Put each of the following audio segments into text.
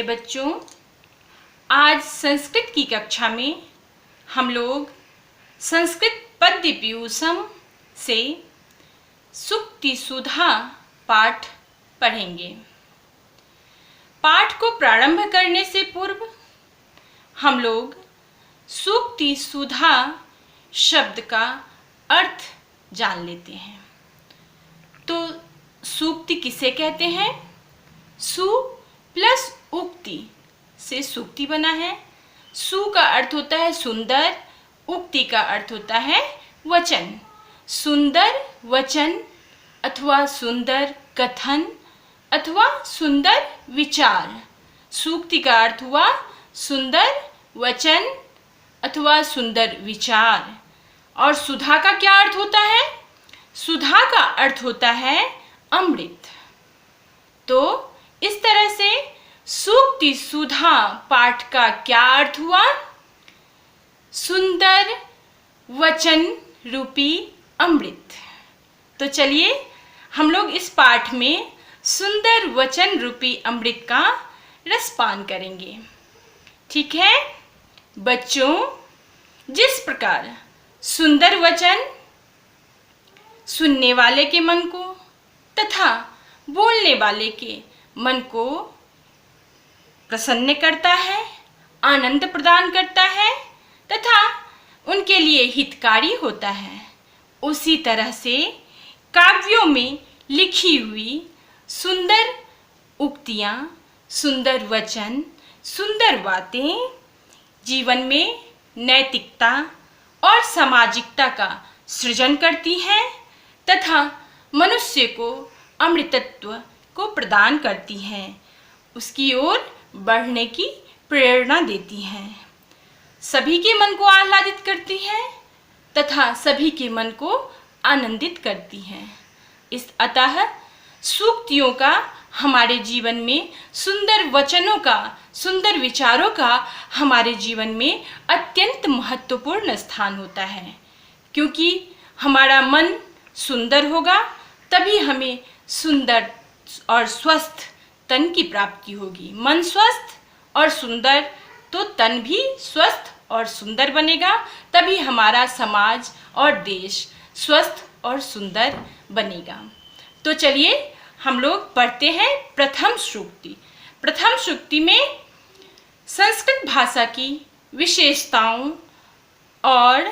प्रिय बच्चों, आज संस्कृत की कक्षा में हम लोग संस्कृत पद्य पीयूषम से सूक्ति सुधा पाठ पढ़ेंगे। पाठ को प्रारंभ करने से पूर्व हम लोग सूक्ति सुधा शब्द का अर्थ जान लेते हैं। तो सूक्ति किसे कहते हैं? सु प्लस उक्ति से सूक्ति बना है। सु का अर्थ होता है सुंदर, उक्ति का अर्थ होता है वचन। सुंदर वचन अथवा सुंदर कथन अथवा सुंदर विचार। सूक्ति का अर्थ हुआ सुंदर वचन अथवा सुंदर विचार। और सुधा का क्या अर्थ होता है? सुधा का अर्थ होता है अमृत। तो इस तरह से सूक्ति सुधा पाठ का क्या अर्थ हुआ? सुंदर वचन रूपी अमृत। तो चलिए हम लोग इस पाठ में सुंदर वचन रूपी अमृत का रसपान करेंगे। ठीक है बच्चों, जिस प्रकार सुंदर वचन सुनने वाले के मन को तथा बोलने वाले के मन को प्रसन्न करता है, आनंद प्रदान करता है तथा उनके लिए हितकारी होता है, उसी तरह से काव्यों में लिखी हुई सुंदर उक्तियां, सुंदर वचन, सुंदर बातें जीवन में नैतिकता और सामाजिकता का सृजन करती हैं तथा मनुष्य को अमृतत्व को प्रदान करती हैं, उसकी ओर बढ़ने की प्रेरणा देती हैं, सभी के मन को आह्लादित करती हैं तथा सभी के मन को आनंदित करती हैं। इस अतः सूक्तियों का हमारे जीवन में, सुंदर वचनों का, सुंदर विचारों का हमारे जीवन में अत्यंत महत्वपूर्ण स्थान होता है, क्योंकि हमारा मन सुंदर होगा तभी हमें सुंदर और स्वस्थ तन की प्राप्ति होगी। मन स्वस्थ और सुंदर तो तन भी स्वस्थ और सुंदर बनेगा, तभी हमारा समाज और देश स्वस्थ और सुंदर बनेगा। तो चलिए हम लोग पढ़ते हैं प्रथम सूक्ति। प्रथम सूक्ति में संस्कृत भाषा की विशेषताओं और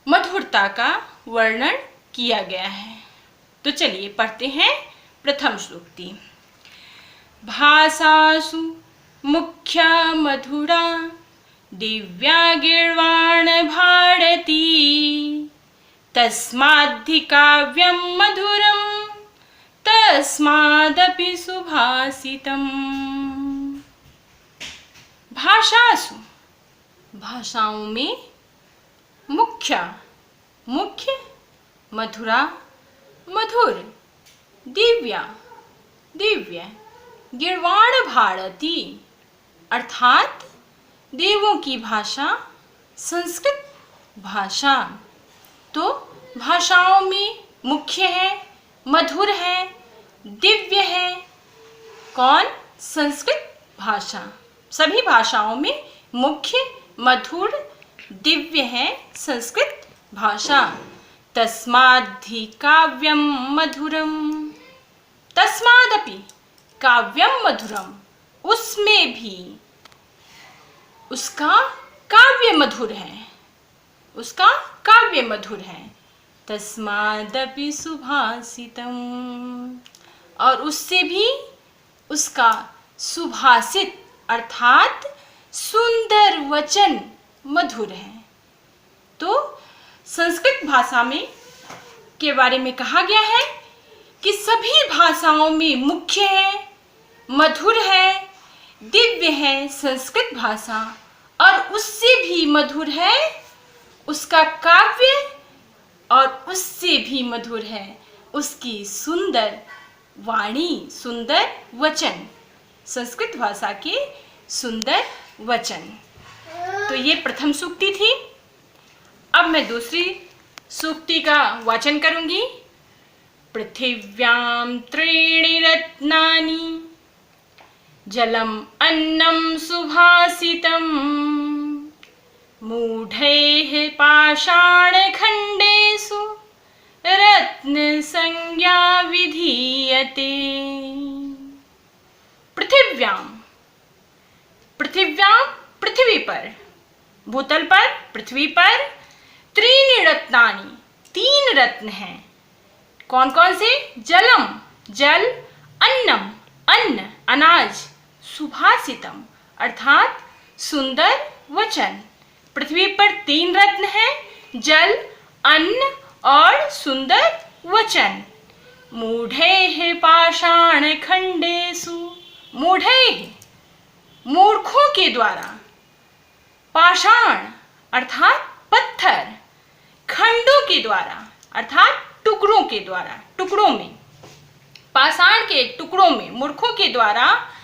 मधुरता का वर्णन किया गया है। तो चलिए पढ़ते हैं प्रथम सूक्ति। भाषासु मुख्या मधुरा दिव्या गीर्वाण भारती तस्माद्धि काव्यं मधुरं तस्मादपि सुभाषितम्। भाषासु भाषाओं में मुख्य मधुरा मधुर, दिव्या दिव्य, गीर्वाण भारती अर्थात देवों की भाषा संस्कृत भाषा। तो भाषाओं में मुख्य है, मधुर है, दिव्य है। कौन? संस्कृत भाषा। सभी भाषाओं में मुख्य, मधुर, दिव्य है संस्कृत भाषा। तस्माद्धि काव्यं मधुरम, तस्मादपि काव्यं मधुरम, उसमें भी उसका काव्य मधुर है, उसका काव्य मधुर है। तस्मादपि सुभाषितम, और उससे भी उसका सुभाषित अर्थात सुंदर वचन मधुर है। तो संस्कृत भाषा में के बारे में कहा गया है कि सभी भाषाओं में मुख्य है, मधुर है, दिव्य है संस्कृत भाषा, और उससे भी मधुर है उसका काव्य, और उससे भी मधुर है उसकी सुंदर वाणी, सुंदर वचन, संस्कृत भाषा के सुंदर वचन। तो ये प्रथम सूक्ति थी। अब मैं दूसरी सूक्ति का वाचन करूंगी। पृथिव्यां त्रीणि रत्नानि जलम अन्नम सुभाषितम मूढ़ैः पाषाणखण्डेषु रत्न संज्ञा विधीयते। पृथिव्याम, पृथिव्याम पृथ्वी पर, भूतल पर, पृथ्वी पर त्रीणि रत्नानि, तीन रत्न हैं। कौन कौन से? जलम जल, अन्नम अन्न अनाज, सुभाषितम अर्थात सुंदर वचन। पृथ्वी पर तीन रत्न हैं, जल, अन्न और सुंदर वचन। मूढ़ैः पाषाणखण्डेषु, मूढ़ैः मूर्खों के द्वारा, पाषाण अर्थात पत्थर, खंडों के द्वारा अर्थात टुकड़ों के द्वारा, टुकड़ों में, पाषाण के टुकड़ों में, मूर्खों के द्वारा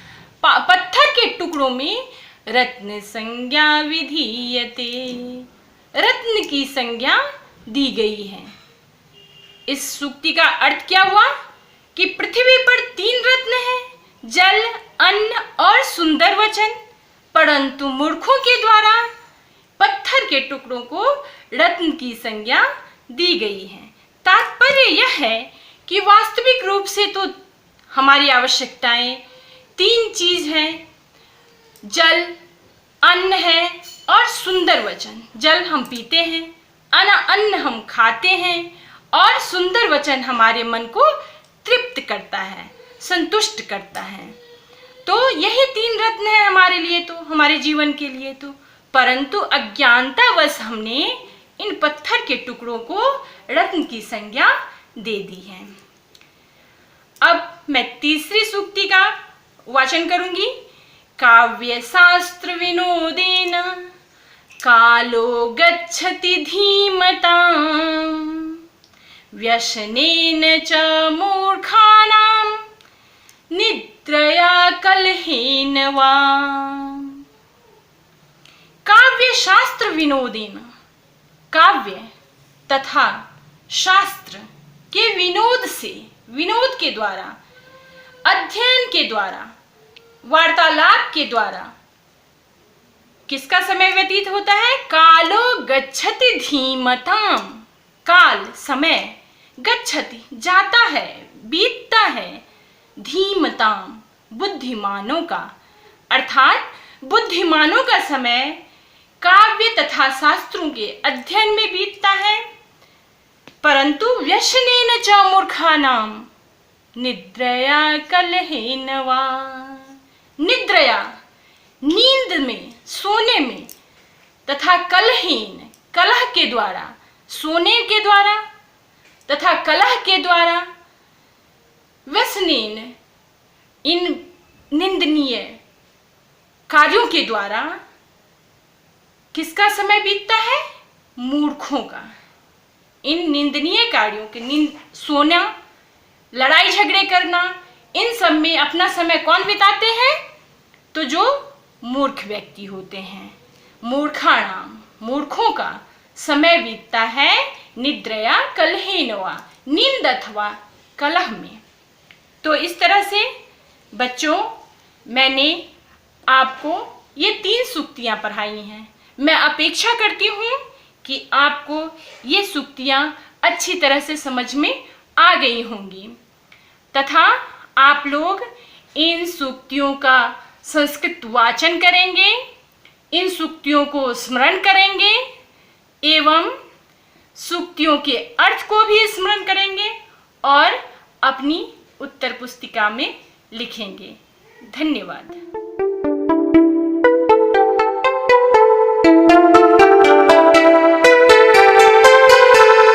पत्थर के टुकड़ों में रत्न संज्ञा विधीयते, रत्न की संज्ञा दी गई है। इस सूक्ति का अर्थ क्या हुआ कि पृथ्वी पर तीन रत्न हैं, जल, अन्न और सुंदर वचन, परंतु मूर्खों के द्वारा पत्थर के टुकड़ों को रत्न की संज्ञा दी गई है। तात्पर्य यह है कि वास्तविक रूप से तो हमारी आवश्यकताएं तीन चीज हैं, जल, अन्न है और सुंदर वचन। जल हम पीते हैं, अन्न हम खाते हैं और सुंदर वचन हमारे मन को तृप्त करता है, संतुष्ट करता है। तो यही तीन रत्न है हमारे लिए, तो हमारे जीवन के लिए तो, परंतु अज्ञानतावश हमने इन पत्थर के टुकड़ों को रत्न की संज्ञा दे दी है। अब मैं तीसरी सूक्ति का वाचन करूंगी। काव्य शास्त्र विनोदेन कालो गच्छति धीमतां व्यसनेन च मूर्खाणां निद्रया कलहेन वा। काव्य शास्त्र विनोदेन, काव्य तथा शास्त्र के विनोद से, विनोद के द्वारा, अध्ययन के द्वारा, वार्तालाप के द्वारा किसका समय व्यतीत होता है? कालो गच्छति धीमतां, काल समय, गच्छति जाता है, बीतता है, धीमतां बुद्धिमानों का, अर्थात बुद्धिमानों का समय काव्य तथा शास्त्रों के अध्ययन में बीतता है। परंतु व्यसनेन च मूर्खाणां निद्रया कलहेन वा। निद्रया नींद में, सोने में, तथा कलहेन कलह के द्वारा, सोने के द्वारा तथा कलह के द्वारा, व्यसनेन इन निंदनीय कार्यों के द्वारा किसका समय बीतता है? मूर्खों का। इन निंदनीय कार्यों के, सोना, लड़ाई झगड़े करना, इन सब में अपना समय कौन बिताते हैं? तो जो मूर्ख व्यक्ति होते हैं। मूर्खाणाम, मूर्खों का समय बीतता है निद्रया कलहेन वा, नींद अथवा कलह में। तो इस तरह से बच्चों, मैंने आपको ये तीन सूक्तियां पढ़ाई हैं। मैं अपेक्षा करती हूँ कि आपको ये सूक्तियां अच्छी तरह से समझ में आ गई होंगी तथा आप लोग इन सूक्तियों का संस्कृत वाचन करेंगे, इन सूक्तियों को स्मरण करेंगे एवं सूक्तियों के अर्थ को भी स्मरण करेंगे और अपनी उत्तर पुस्तिका में लिखेंगे। धन्यवाद।